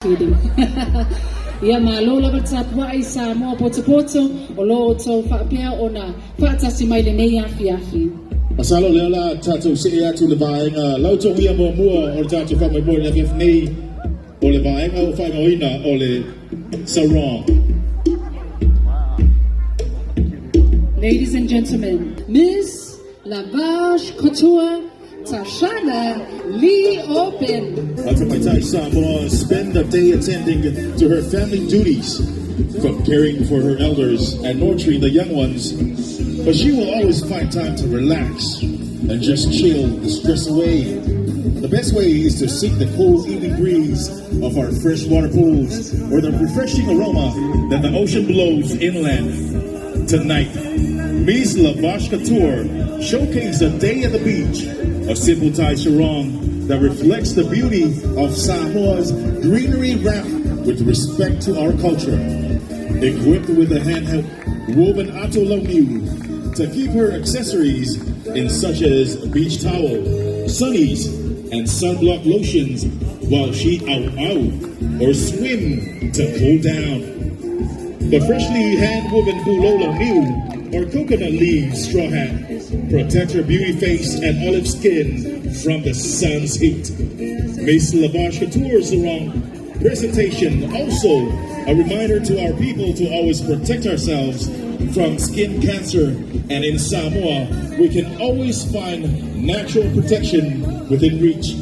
Kidding. Ia malola batsatwa ai Samoa poto o lo to fa pea ona fa tasi mai le nei afi. Asalo leala tatu se atu le vaenga lauto ia mo mua o tatu fa mai bole fi nei o le vaenga o fa ngoina o le Sarong. Ladies and gentlemen, Miss Lavage Couture Tashana Lee Open. Atamatai Samoa spend the day attending to her family duties, from caring for her elders and nurturing the young ones. But she will always find time to relax and just chill the stress away. The best way is to seek the cool evening breeze of our freshwater pools or the refreshing aroma that the ocean blows inland. Tonight, Miss Lavage Couture showcased a day at the beach, a simple Thai sarong that reflects the beauty of Samoa's greenery wrapped with respect to our culture. Equipped with a hand woven atoloniu to keep her accessories in such as beach towel, sunnies, and sunblock lotions while she out or swim to cool down. The freshly hand-woven bulolo niu or coconut leaves straw hat protect her beauty face and olive skin from the sun's heat. Miss Lavage Couture Sarong presentation also a reminder to our people to always protect ourselves from skin cancer, and in Samoa we can always find natural protection within reach.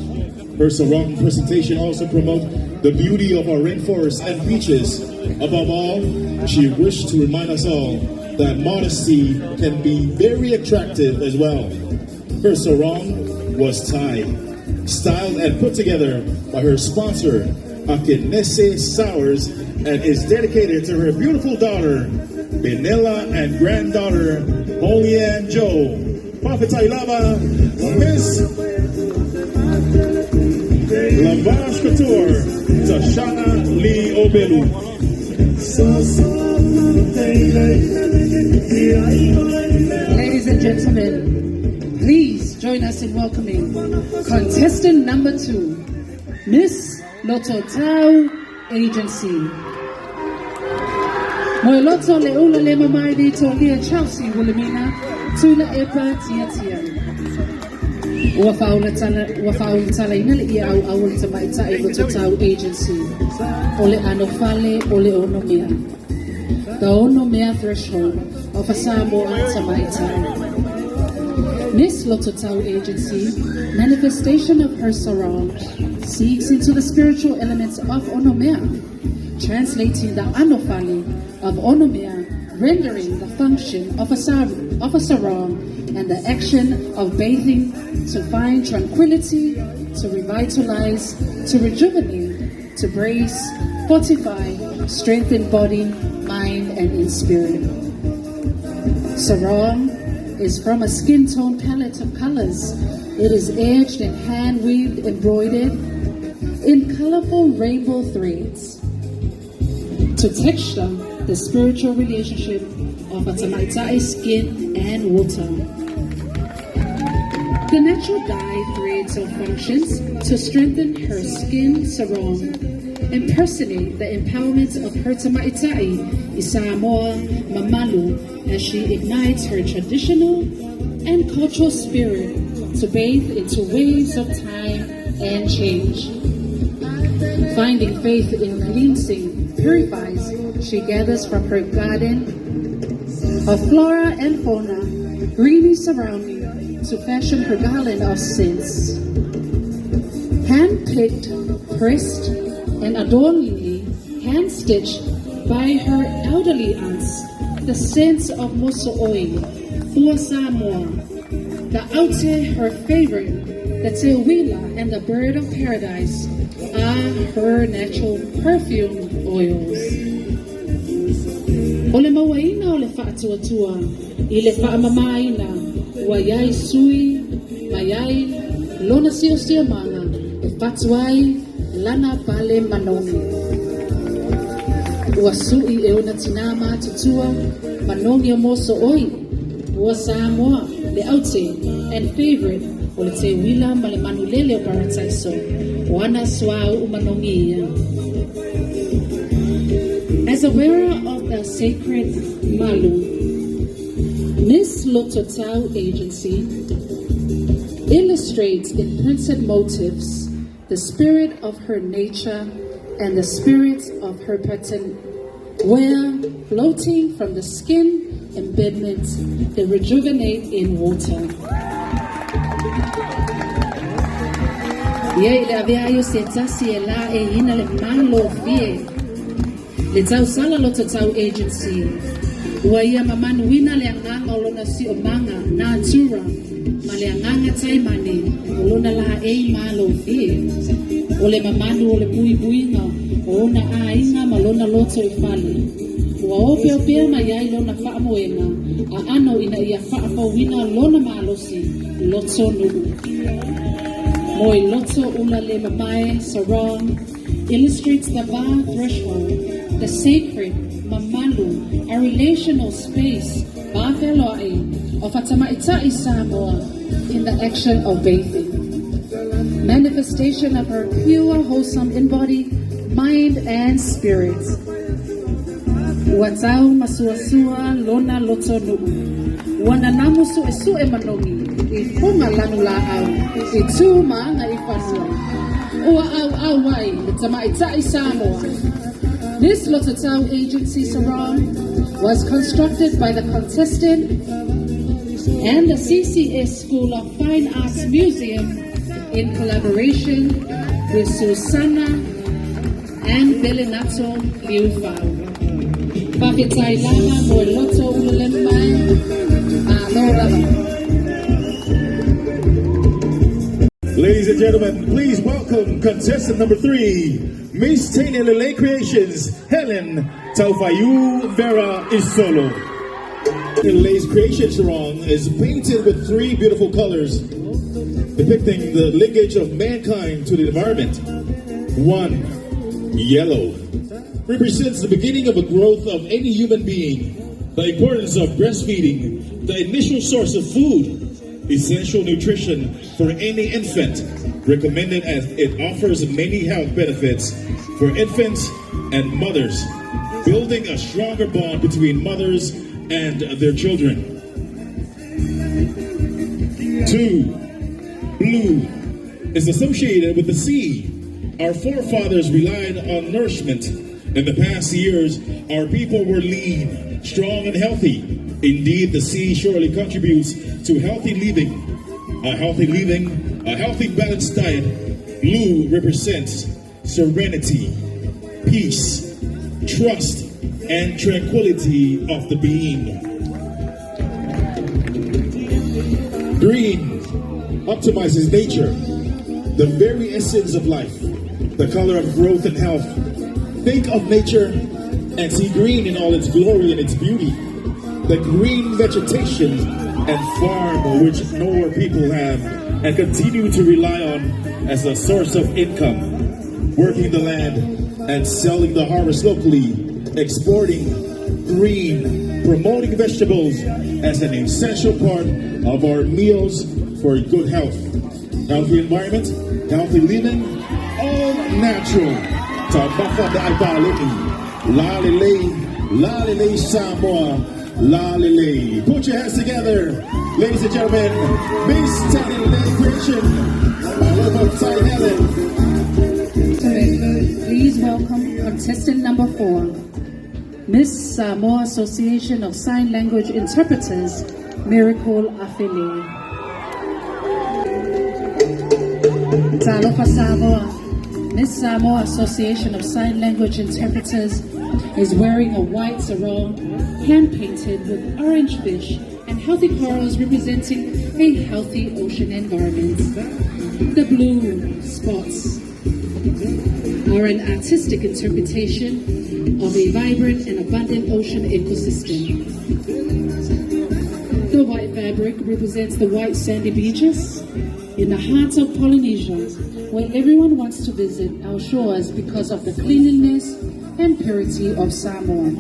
Her sarong presentation also promotes the beauty of our rainforests and beaches. Above all, she wished to remind us all that modesty can be very attractive as well. Her sarong was Thai, styled and put together by her sponsor, Akinese Sours, and is dedicated to her beautiful daughter, Benella, and granddaughter, Olian Joe. Prophet Tailava, Miss Lavage Couture, Tashana Lee Obelu. Ladies and gentlemen, please join us in welcoming contestant number 2, Miss Loto Tau Agency. Moi loto le ula le mamai di tolia Chelsea Wilhelmina tula epa tia. Wa faula tala ina le ia au awul tamaita e Loto Tau Agency. Ole anofale ole onomia. The onomia threshold of a Samoa tamaita. Miss Loto Tau Agency, manifestation of her sarong, seeks into the spiritual elements of onomia, translating the anofali of onomia, rendering the function of a sarong and the action of bathing to find tranquility, to revitalize, to rejuvenate, to brace, fortify, strengthen body, mind, and in spirit. Sarong is from a skin tone palette of colors. It is edged and hand weaved, embroidered in colorful rainbow threads to texture the spiritual relationship of a Tamaitai skin and water. The natural dye threads or functions to strengthen her skin sarong, impersonate the empowerment of her Tamaitai Samoa Mamalu as she ignites her traditional and cultural spirit to bathe into waves of time and change. Finding faith in cleansing purifies, she gathers from her garden of flora and fauna, greeny surrounding, to fashion her garland of scents. Hand-picked, pressed, and adorningly hand-stitched by her elderly aunts, the scents of moso'oi, ua Samoa, the aute, her favorite, the tewila, and the bird of paradise are her natural perfume oils. O le mawaina o le whaatuatua, i le whaamamaina, ua iai sui, maiai, lona sio mana, e whatuai, lana pale manongi. Ua sui e ona tinama tutua, manongi o moso oi, ua Samoa, le aute, and favorite, o le te wila ma le manulele o parataiso, o ana swau umanongi ia. a wearer of the sacred malu, Miss Lototau Agency illustrates in printed motifs the spirit of her nature and the spirit of her pattern, where floating from the skin embedment, they rejuvenate in water. Ye le aviayo se tasi e la e hina le malo fie. Le tau sala lo tau agency. Ua ia mamanu wina le anganga o lona si o manga na atura. Ma le anganga taimane o lona la e malo fie. O le mamanu o le bui buinga o ona a inga ma lona loto i fale. Ua ope o pia ma iai lona faa moena. A ano ina ia faa wina lona maalosi loto nugu. Moi loto ula le mamae Sarong illustrates the bar threshold, the sacred mamalu, a relational space, bafeloe of Atamaita'i Samoa in the action of bathing. Manifestation of her pure, wholesome embodied mind and spirit. Watau masuasua lona loto nu'u. Wananamu su'e manomi. Ifunga lanu la'au. Itu maanga ifasua. Ua au wai. Tamaita'i Samoa. This Lototau Agency Sarong was constructed by the Contestant and the CCS School of Fine Arts Museum in collaboration with Susana and Belinato Liufau. Pakitai lama mo loto ululemai alora. Ladies and gentlemen, please welcome contestant number 3, Miss Tanya Lele Creations, Helen Taufayu Vera Isolo. Lele's Creation Sarong is painted with 3 beautiful colors, depicting the linkage of mankind to the environment. 1, yellow, represents the beginning of a growth of any human being, the importance of breastfeeding, the initial source of food, essential nutrition for any infant, recommended as it offers many health benefits for infants and mothers, building a stronger bond between mothers and their children. 2, blue, is associated with the sea. Our forefathers relied on nourishment. In the past years, our people were lean, strong, and healthy. Indeed, the sea surely contributes to healthy living. A healthy balanced diet. Blue represents serenity, peace, trust, and tranquility of the being. Green optimizes nature, the very essence of life, the color of growth and health. Think of nature and see green in all its glory and its beauty. The green vegetation and farm which Noah people have and continue to rely on as a source of income, working the land and selling the harvest locally, exporting green, promoting vegetables as an essential part of our meals for good health. Healthy environment, healthy living, all natural. La lele Samoa, la lele. Put your hands together, ladies and gentlemen. Miss Tanya Lele Creation, my love Ty Helen. Please welcome contestant number 4, Miss Samoa Association of Sign Language Interpreters, Miracle Afili. Talofa Samoa. Miss Samoa Association of Sign Language Interpreters is wearing a white sarong, hand-painted with orange fish and healthy corals representing a healthy ocean environment. The blue spots are an artistic interpretation of a vibrant and abundant ocean ecosystem. The white fabric represents the white sandy beaches in the heart of Polynesia, where everyone wants to visit our shores because of the cleanliness and purity of Samoa.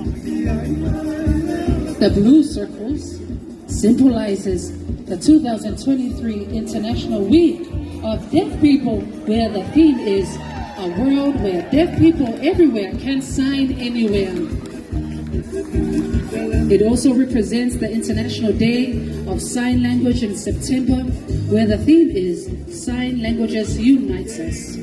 The blue circles symbolizes the 2023 International Week of Deaf People, where the theme is a world where deaf people everywhere can sign anywhere. It also represents the International Day of Sign Language in September, where the theme is Sign Languages Unites Us.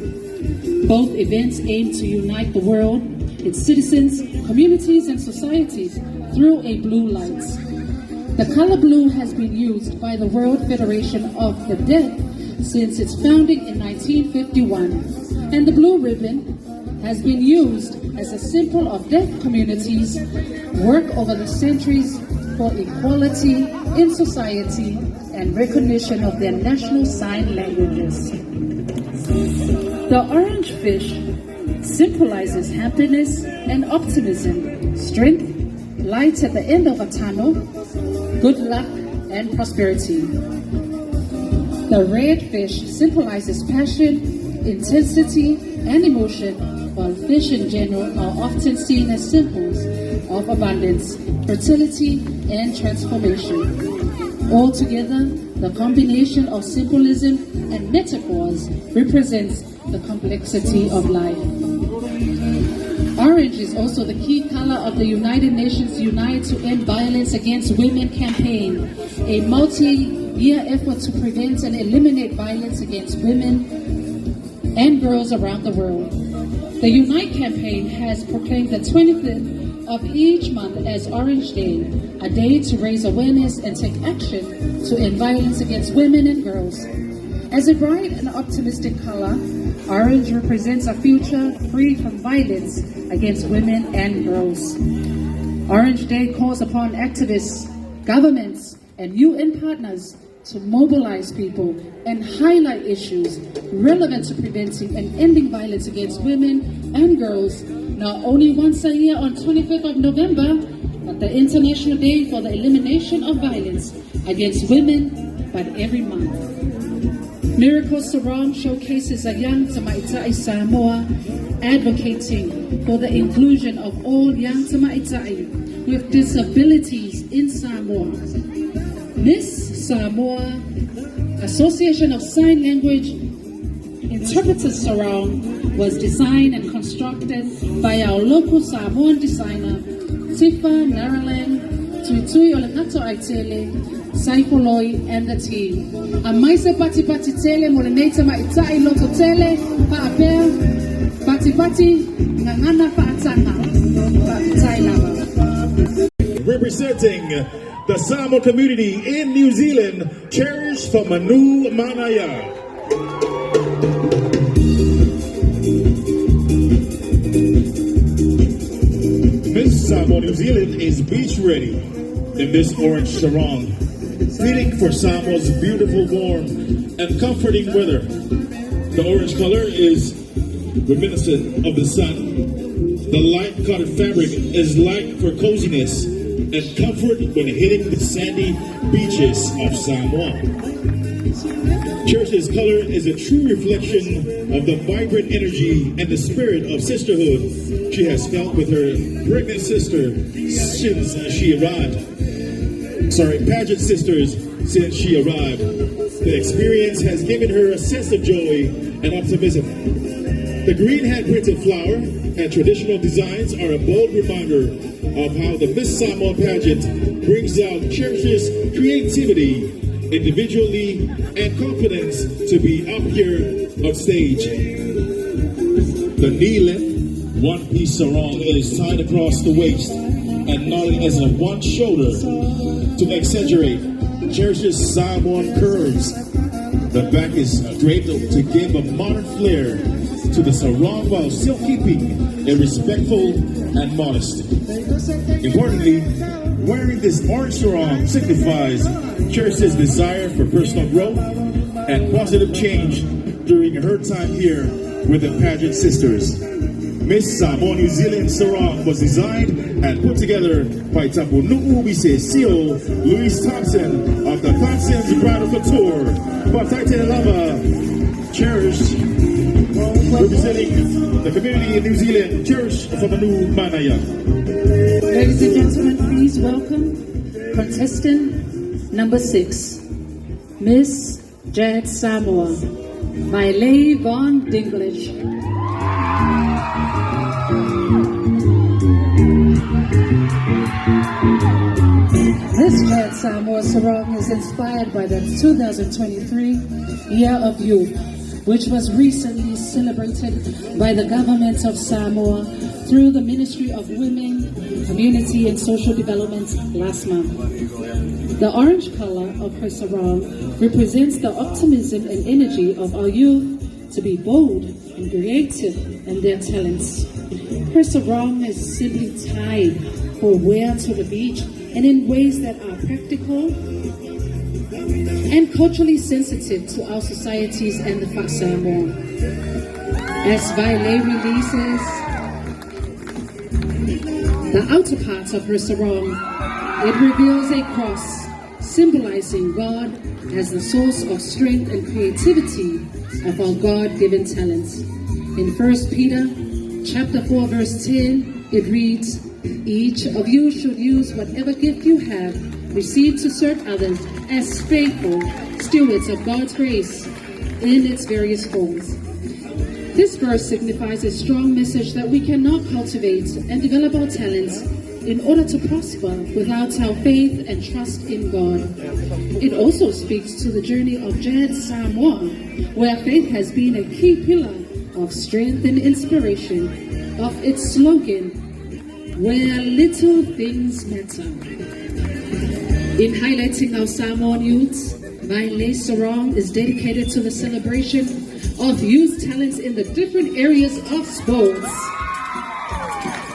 Both events aim to unite the world, its citizens, communities, and societies through a blue light. The color blue has been used by the World Federation of the Deaf since its founding in 1951, and the blue ribbon has been used as a symbol of deaf communities' work over the centuries for equality in society and recognition of their national sign languages. The orange fish symbolizes happiness and optimism, strength, light at the end of a tunnel, good luck and prosperity. The red fish symbolizes passion, intensity, and emotion, while fish in general are often seen as symbols of abundance, fertility, and transformation. Altogether, the combination of symbolism and metaphors represents the complexity of life. Orange is also the key color of the United Nations Unite to End Violence Against Women campaign, a multi-year effort to prevent and eliminate violence against women and girls around the world. The Unite campaign has proclaimed the 25th of each month as Orange Day, a day to raise awareness and take action to end violence against women and girls. As a bright and optimistic color, orange represents a future free from violence against women and girls. Orange Day calls upon activists, governments, and UN partners to mobilize people and highlight issues relevant to preventing and ending violence against women and girls, not only once a year on 25th of November, but the International Day for the Elimination of Violence Against Women, but every month. Miracle Sarong showcases a young Tamaitai Samoa advocating for the inclusion of all young Tamaitai with disabilities in Samoa. Miss Samoa Association of Sign Language Interpreters Sarong was designed and constructed by our local Samoan designer, Tifa Naralan, Tuitui Olengato Aitele, Saipoloi, and the team. Amaise pati pati tele moleneta maitai loto tele paapea pati pati ngangana paatanga paatai lava. Representing the Samoa community in New Zealand, Cherish from Manu Manaya. Miss Samoa New Zealand is beach ready in this orange sarong, fitting for Samoa's beautiful, warm, and comforting weather. The orange color is reminiscent of the sun. The light colored fabric is light for coziness and comfort when hitting the sandy beaches of Samoa. Cherish's color is a true reflection of the vibrant energy and the spirit of sisterhood she has felt with her pregnant sister since she arrived. Pageant sisters since she arrived. The experience has given her a sense of joy and optimism. The green hand printed flower and traditional designs are a bold reminder of how the Miss Samoa pageant brings out Cherish's creativity, individually, and confidence to be up here on stage. The knee-length one-piece sarong is tied across the waist and knotted as a one shoulder to exaggerate Cherish's Samoan curves. The back is draped to give a modern flair to the sarong while still keeping it respectful and modest. Importantly, wearing this orange sarong signifies Cherish's desire for personal growth and positive change during her time here with the pageant sisters. Miss Samoa New Zealand sarong was designed and put together by Tapu Nu'ubise Seal Louise Thompson of the Thompson's Bridal Couture. Pataite Lava, Cherish, representing the community in New Zealand, Cherish from Manu Manaya. Ladies and gentlemen, please welcome contestant number 6, Miss Jad Samoa, by Leigh Von Dinklage. Jet Samoa Sarong is inspired by the 2023 Year of Youth, which was recently celebrated by the government of Samoa through the Ministry of Women, Community and Social Development last month. The orange color of her sarong represents the optimism and energy of our youth to be bold and creative in their talents. Her sarong is simply tied for wear to the beach and in ways that are practical and culturally sensitive to our societies and the Fak Samoa. As Vaile releases the outer part of her sarong, it reveals a cross symbolizing God as the source of strength and creativity of our God-given talents. In 1 Peter chapter 4 verse 10, it reads, "Each of you should use whatever gift you have received to serve others as faithful stewards of God's grace in its various forms." This verse signifies a strong message that we cannot cultivate and develop our talents in order to prosper without our faith and trust in God. It also speaks to the journey of Jet Samoa, where faith has been a key pillar of strength and inspiration of its slogan, "Where little things matter." In highlighting our Samoan youths, Vaile Sarong is dedicated to the celebration of youth talents in the different areas of sports.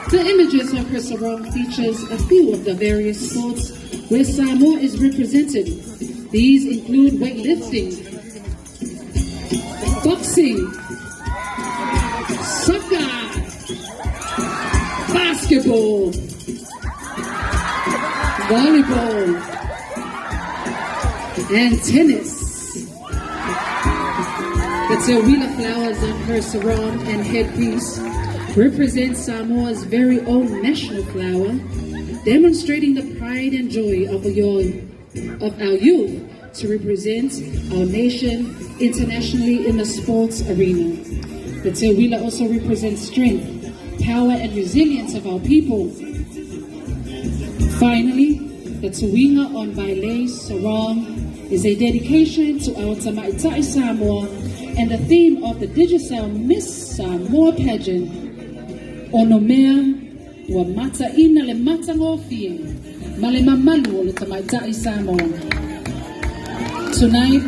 The images of her sarong features a few of the various sports where Samoa is represented. These include weightlifting, boxing, soccer, basketball, volleyball, and tennis. The Tewila flowers on her sarong and headpiece represent Samoa's very own national flower, demonstrating the pride and joy of our youth to represent our nation internationally in the sports arena. The Tewila also represents strength, power, and resilience of our people. Finally, the Tuwinga on Vaile Sarong is a dedication to our Tamaitai Samoa and the theme of the Digicel Miss Samoa pageant, Onomea wa Mata'ina le Matangofie, Male Mamalu le Tamaitai Samoa. Tonight,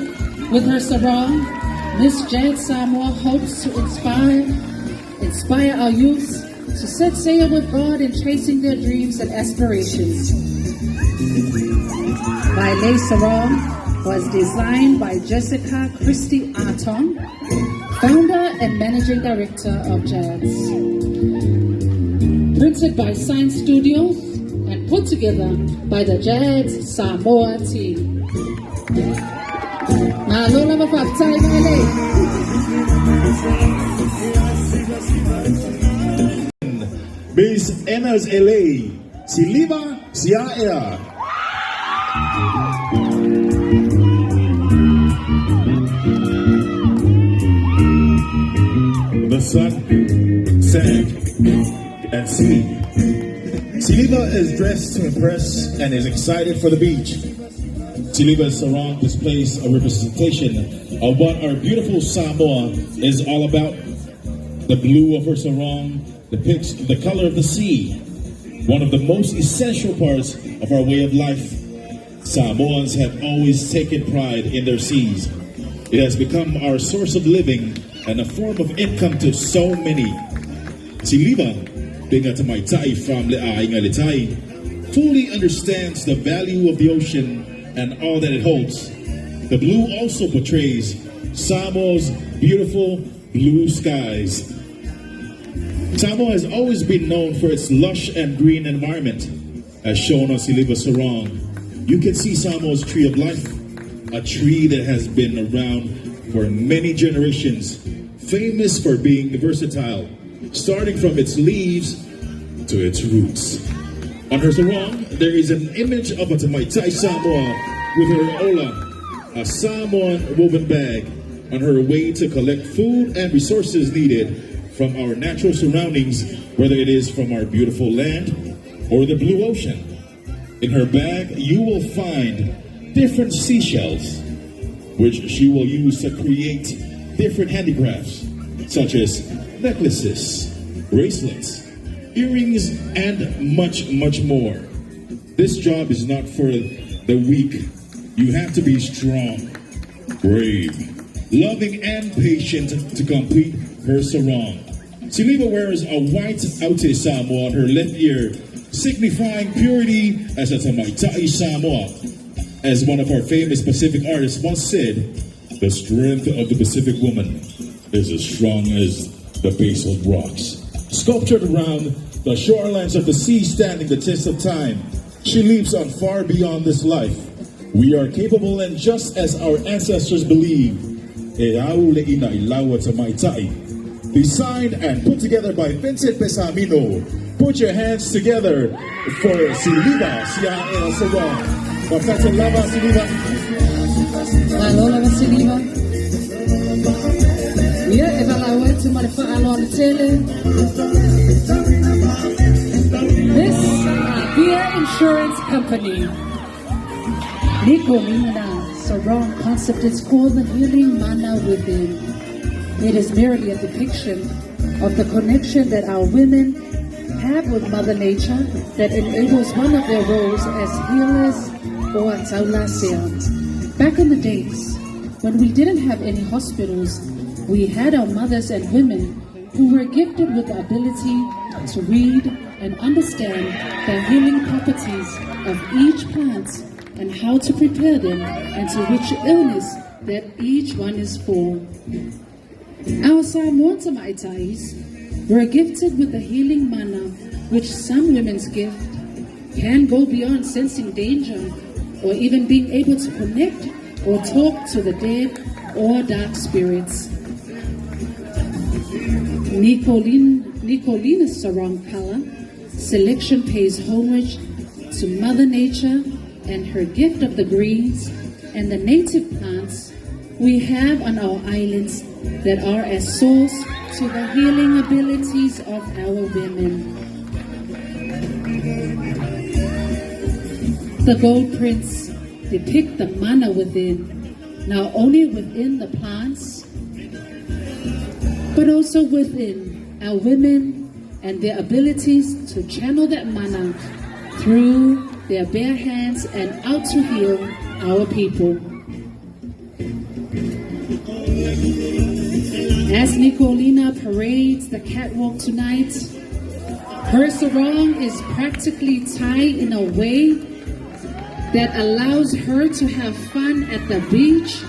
with her sarong, Miss Jet Samoa hopes to inspire our youths to set sail with God in chasing their dreams and aspirations. Vaile Sarong was designed by Jessica Christie Arton, founder and managing director of Jazz. Printed by Science Studios and put together by the Jazz Samoa team. Malola mapaptay Vaile. Miss Enas LA, Siliva Siaea. The sun, sand, and sea. Siliva is dressed to impress and is excited for the beach. Siliva's sarong displays a representation of what our beautiful Samoa is all about. The blue of her sarong depicts the color of the sea, one of the most essential parts of our way of life. Samoans have always taken pride in their seas. It has become our source of living and a form of income to so many. Siliva, being a Tamaitai from Le'ai, fully understands the value of the ocean and all that it holds. The blue also portrays Samoa's beautiful blue skies. Samoa has always been known for its lush and green environment. As shown on Siliva Sarong, you can see Samoa's tree of life, a tree that has been around for many generations, famous for being versatile, starting from its leaves to its roots. On her sarong, there is an image of a Tamaitai Samoa with her ola, a Samoan woven bag, on her way to collect food and resources needed from our natural surroundings, whether it is from our beautiful land or the blue ocean. In her bag, you will find different seashells, which she will use to create different handicrafts, such as necklaces, bracelets, earrings, and much, much more. This job is not for the weak. You have to be strong, brave, loving, and patient to complete her sarong. Siliva wears a white aute Samoa on her left ear, signifying purity as a Tamaitai Samoa. As one of our famous Pacific artists once said, the strength of the Pacific woman is as strong as the basalt rocks. Sculptured around the shorelines of the sea, standing the test of time, she lives on far beyond this life. We are capable, and just as our ancestors believed, designed and put together by Vincent Pesamino. Put your hands together for Siliva Sia El Sarong. Wakata Lava Siliva. Aloha Siliva. Yeah, if I went to my Aloha Tele. This Beer Insurance Company. Nico Mina Sarong concept is called the healing mana within. It is merely a depiction of the connection that our women have with Mother Nature that enables one of their roles as healers or taulaseans. Back in the days, when we didn't have any hospitals, we had our mothers and women who were gifted with the ability to read and understand the healing properties of each plant and how to prepare them and to which illness that each one is for. Our Samoan Tamaitais were gifted with the healing mana, which some women's gift can go beyond sensing danger or even being able to connect or talk to the dead or dark spirits. Nicolina's sarong color selection pays homage to Mother Nature and her gift of the greens and the native plants we have on our islands that are a source to the healing abilities of our women. The gold prints depict the mana within, not only within the plants, but also within our women and their abilities to channel that mana through their bare hands and out to heal our people. As Nicolina parades the catwalk tonight, her sarong is practically tied in a way that allows her to have fun at the beach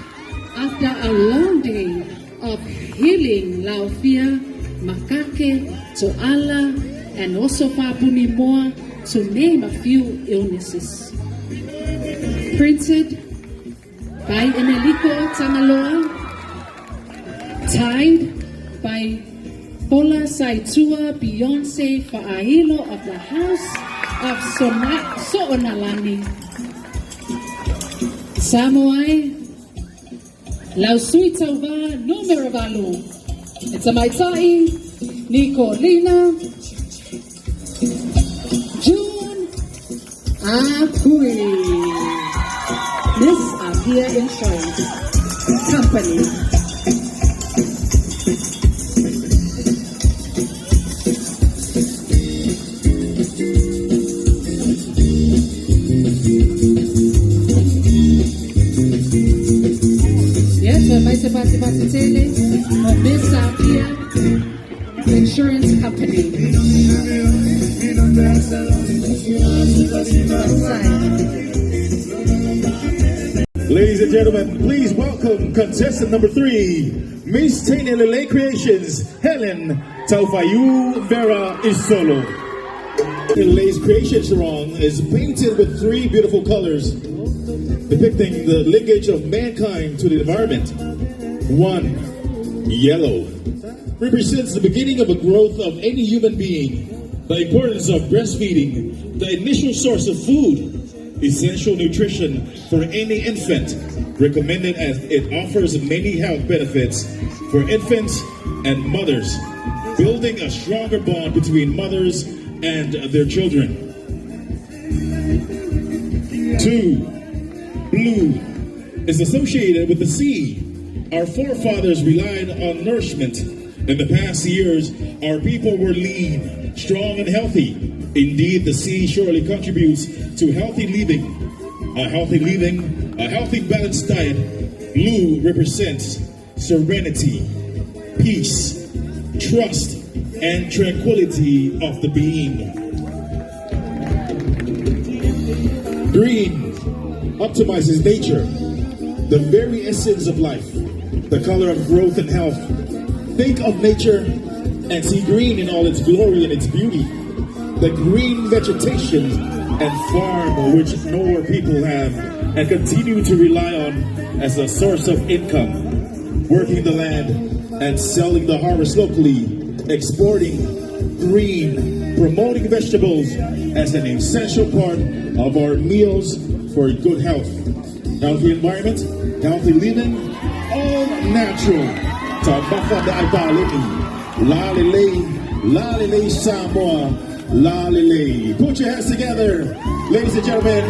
after a long day of healing laufia, makake, toala, and also fapunimoa, to name a few illnesses. Printed by Eneliko Tangaloa, tied by Paula Saitua Beyonce Fa'ahilo of the House of So'onalani. Samoa Lausui Tauva Numero Valu. It's a Maitai, Nicolina, June Apui. This Apia Insurance Company. Miss Apia Insurance Company. Ladies and gentlemen, please welcome contestant number 3, Miss Tainelele Creations, Helen Taufayu Vera Isolo. Tainelele's creation sarong is painted with 3 beautiful colors, depicting the linkage of mankind to the environment. 1. Yellow represents the beginning of a growth of any human being, the importance of breastfeeding, the initial source of food, essential nutrition for any infant, recommended as it offers many health benefits for infants and mothers, building a stronger bond between mothers and their children. 2. Blue is associated with the sea. Our forefathers relied on nourishment. In the past years, our people were lean, strong, and healthy. Indeed, the sea surely contributes to healthy living. A healthy balanced diet. Blue represents serenity, peace, trust, and tranquility of the being. Green optimizes nature, the very essence of life, the color of growth and health. Think of nature and see green in all its glory and its beauty. The green vegetation and farm which more people have and continue to rely on as a source of income, working the land and selling the harvest locally, exporting green, promoting vegetables as an essential part of our meals for good health. Healthy environment, healthy living, all natural. La Samoa, la. Put your hands together, ladies and gentlemen.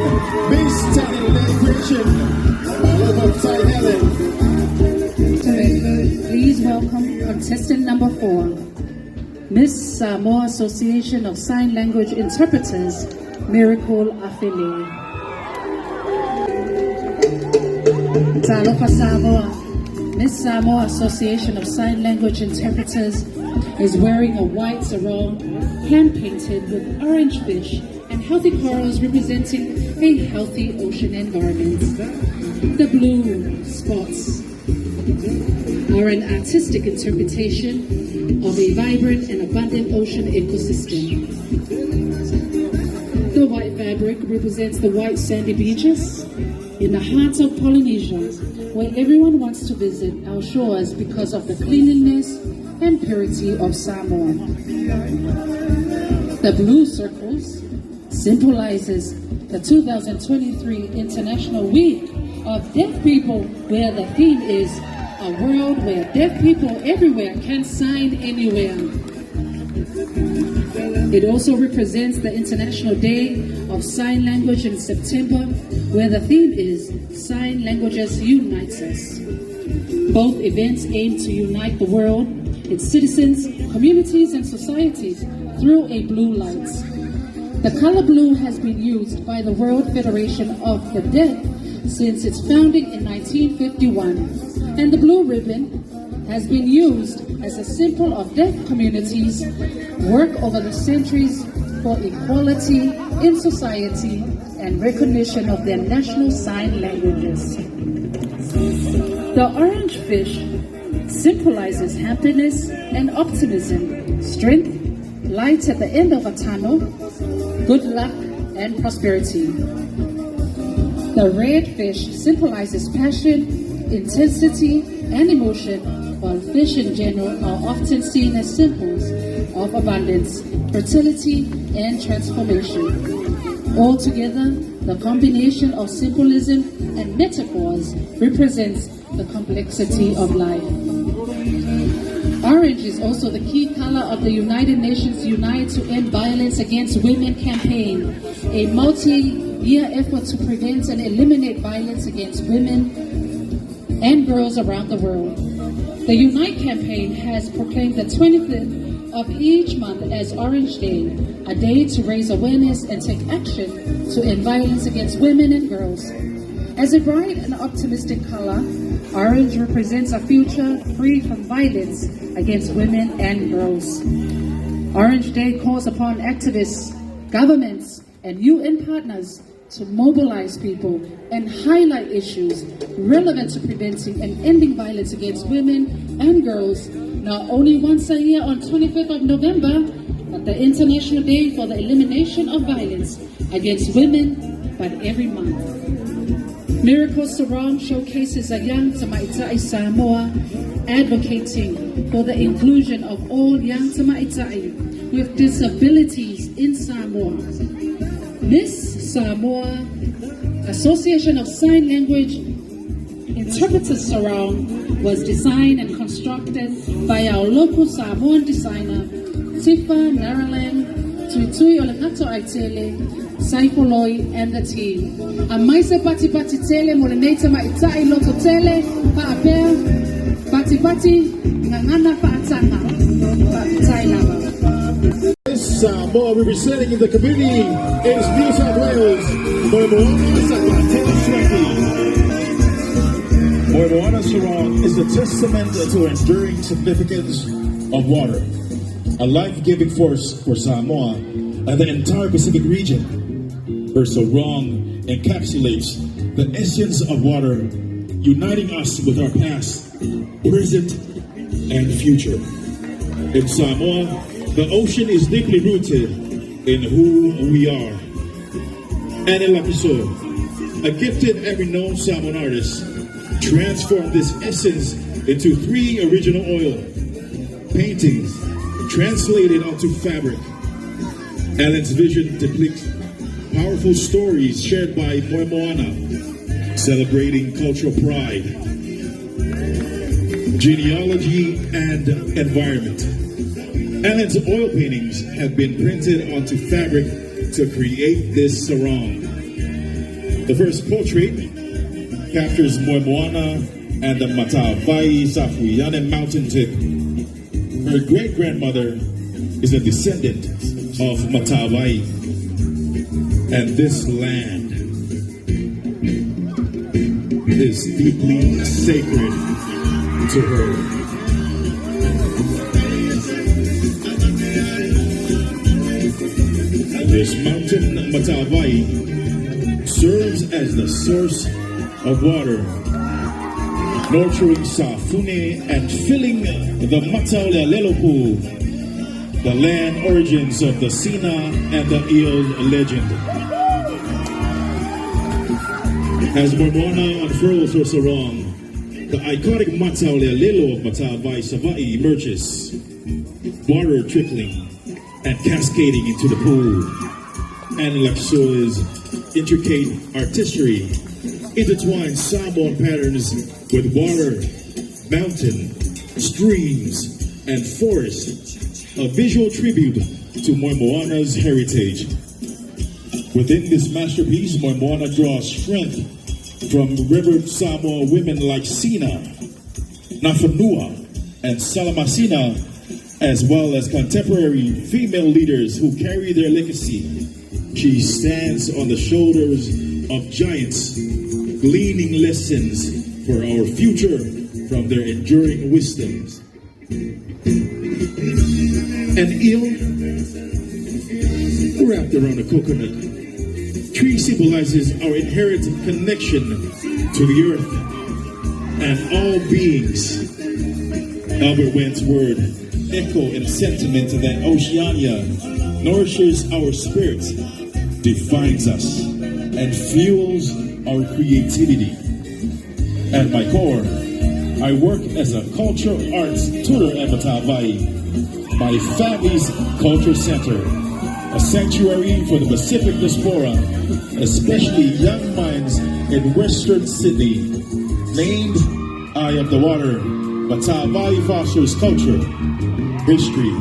Miss Talent Creation, Helen. Please welcome contestant number 4, Miss Samoa Association of Sign Language Interpreters, Miracle Afele. Talofa Samoa. Miss Samoa Association of Sign Language Interpreters is wearing a white sarong hand-painted with orange fish and healthy corals representing a healthy ocean environment. The blue spots are an artistic interpretation of a vibrant and abundant ocean ecosystem. The white fabric represents the white sandy beaches in the heart of Polynesia, where everyone wants to visit our shores because of the cleanliness and purity of Samoa. The blue circles symbolizes the 2023 International Week of Deaf People, where the theme is a world where deaf people everywhere can sign anywhere. It also represents the International Day of Sign Language in September, where the theme is Sign Languages Unites Us. Both events aim to unite the world, its citizens, communities, and societies through a blue light. The color blue has been used by the World Federation of the Deaf since its founding in 1951, and the blue ribbon has been used as a symbol of deaf communities' work over the centuries for equality in society and recognition of their national sign languages. The orange fish symbolizes happiness and optimism, strength, light at the end of a tunnel, good luck, and prosperity. The red fish symbolizes passion, intensity, and emotion, while fish in general are often seen as symbols of abundance, fertility, and transformation. Altogether, the combination of symbolism and metaphors represents the complexity of life. Orange is also the key color of the United Nations Unite to End Violence Against Women campaign, a multi-year effort to prevent and eliminate violence against women and girls around the world. The Unite campaign has proclaimed the 25th of each month as Orange Day, a day to raise awareness and take action to end violence against women and girls. As a bright and optimistic color, orange represents a future free from violence against women and girls. Orange Day calls upon activists, governments, and UN partners to mobilize people and highlight issues relevant to preventing and ending violence against women and girls, not only once a year on 25th of November, but the International Day for the Elimination of Violence Against Women, but every month. Miracle Sarong showcases a young Tamaitai Samoa advocating for the inclusion of all young Tamaitai with disabilities in Samoa. Miss Samoa Association of Sign Language Interpreters Sarong was designed and constructed by our local Samoan designer, Tifa Naralan Tui o le kato ai tele, Saipoloi and the team. A maise pati pati tele, mo le neita mai tai loto tele, pa apea, pati pati, ngangana pa atanga, pa tai lava. Samoa representing in the community is New South Wales, Moana Sarong is a testament to the enduring significance of water, a life-giving force for Samoa and the entire Pacific region. Her sarong encapsulates the essence of water, uniting us with our past, present, and future. In Samoa, the ocean is deeply rooted in who we are. And in Lapiso, a gifted and renowned Samoan artist, transformed this essence into 3 original oil paintings translated onto fabric. Alan's vision depicts powerful stories shared by Moana, celebrating cultural pride, genealogy, and environment. Alan's oil paintings have been printed onto fabric to create this sarong. The first portrait captures Moana and the Matawai Safuyane mountain tip. Her great-grandmother is a descendant of Matawai, and this land is deeply sacred to her. This mountain, Matawai, serves as the source of water, nurturing Safune and filling the Mataulelelo pool, the land origins of the Sina and the Eel legend. As Moana unfurls her sarong, the iconic Mataulelelo of Matawai Savai emerges, water trickling and cascading into the pool. And Lakso's intricate artistry intertwines Samoan patterns with water, mountain, streams, and forest, a visual tribute to Moana's heritage. Within this masterpiece, Moana draws strength from revered Samoa women like Sina, Nafanua, and Salamasina, as well as contemporary female leaders who carry their legacy. She stands on the shoulders of giants, gleaning lessons for our future from their enduring wisdoms. An eel wrapped around a coconut tree symbolizes our inherent connection to the earth and all beings. Albert Wendt's word echo and sentiment that Oceania nourishes our spirit, defines us, and fuels our creativity. At my core, I work as a cultural arts tutor at Matawai, my family's culture center, a sanctuary for the Pacific diaspora, especially young minds in Western Sydney. Named Eye of the Water, Matawai fosters culture, history,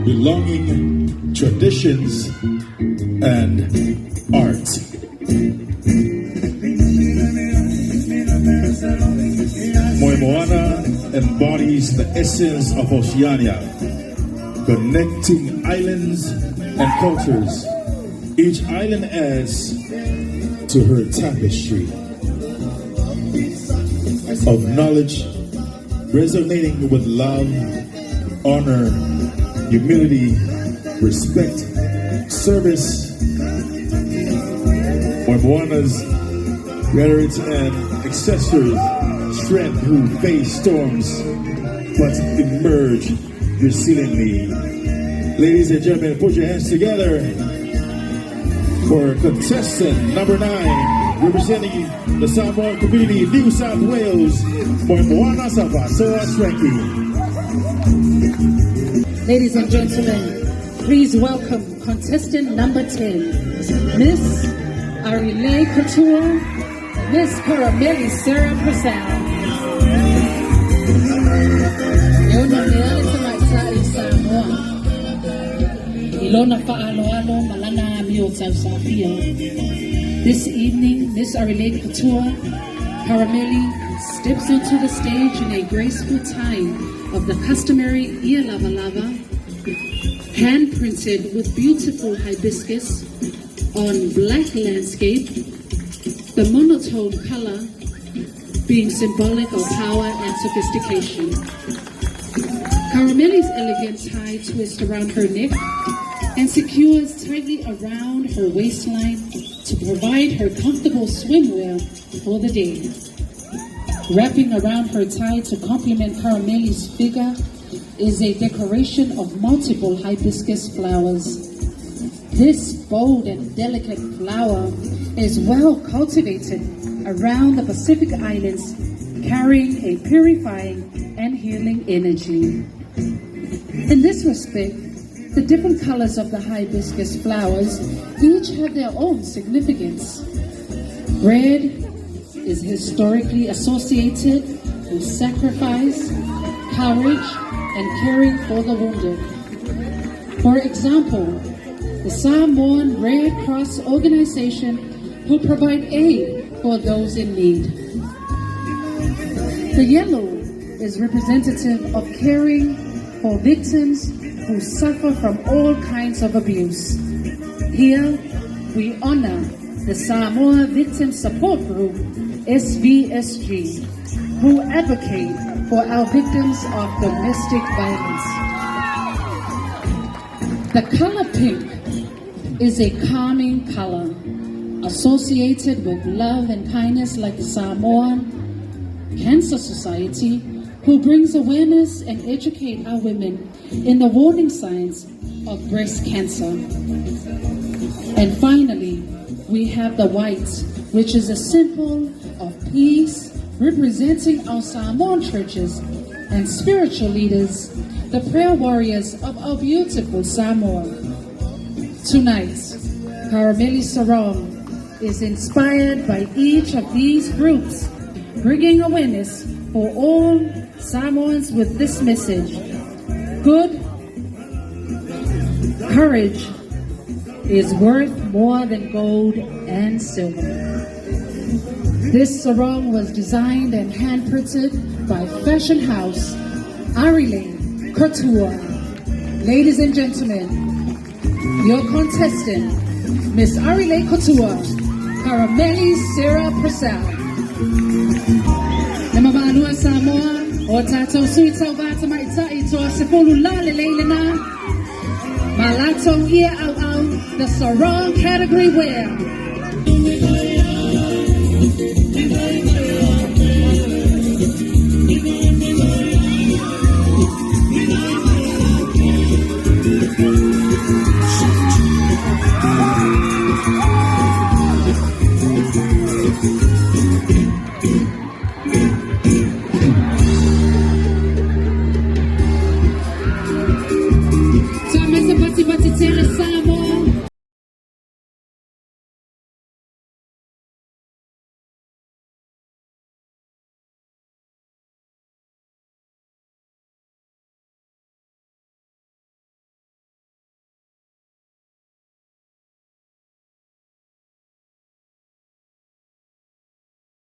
belonging, traditions, and art. Moana embodies the essence of Oceania, connecting islands and cultures. Each island adds to her tapestry of knowledge, resonating with love, honor, humility, respect, service. Moana's parents and ancestors, strength who face storms but emerge resiliently. Ladies and gentlemen, put your hands together for contestant number 9, representing the Samoan community, New South Wales, Moana Sapasoa Swanky. Ladies and gentlemen, please welcome contestant number 10, Miss Arile Couture, Miss Carameli Sarah Purcell. Yo no me da esa maestra y Samoa. Y Lona fa'aloalo malana mio Safia. This evening, Miss Arile Couture Carameli steps onto the stage in a graceful tie of the customary ear lava lava, hand-printed with beautiful hibiscus on black landscape, the monotone color being symbolic of power and sophistication. Carameli's elegant tie twists around her neck and secures tightly around her waistline to provide her comfortable swimwear for the day. Wrapping around her tie to complement Carameli's figure is a decoration of multiple hibiscus flowers. This bold and delicate flower is well cultivated around the Pacific Islands, carrying a purifying and healing energy. In this respect, the different colors of the hibiscus flowers each have their own significance. Red is historically associated with sacrifice, courage, and caring for the wounded. For example, the Samoan Red Cross organization who provide aid for those in need. The yellow is representative of caring for victims who suffer from all kinds of abuse. Here, we honor the Samoa Victim Support Group, SVSG, who advocate for our victims of domestic violence. The color pink is a calming color associated with love and kindness, like the Samoan Cancer Society, who brings awareness and educate our women in the warning signs of breast cancer. And finally, we have the white, which is a symbol of peace, representing our Samoan churches and spiritual leaders, the prayer warriors of our beautiful Samoa. Tonight, Carameli Sarong is inspired by each of these groups, bringing awareness for all Samoans with this message: good courage is worth more than gold and silver. This sarong was designed and hand-printed by fashion house Arile Couture. Ladies and gentlemen, your contestant, Miss Arile Couture, Carameli Sarah Purcell. Namamanua Samoa, o tātou sui tau bata maitai toa sepulu la leleile na. Malatong ia au au, the sarong category wear.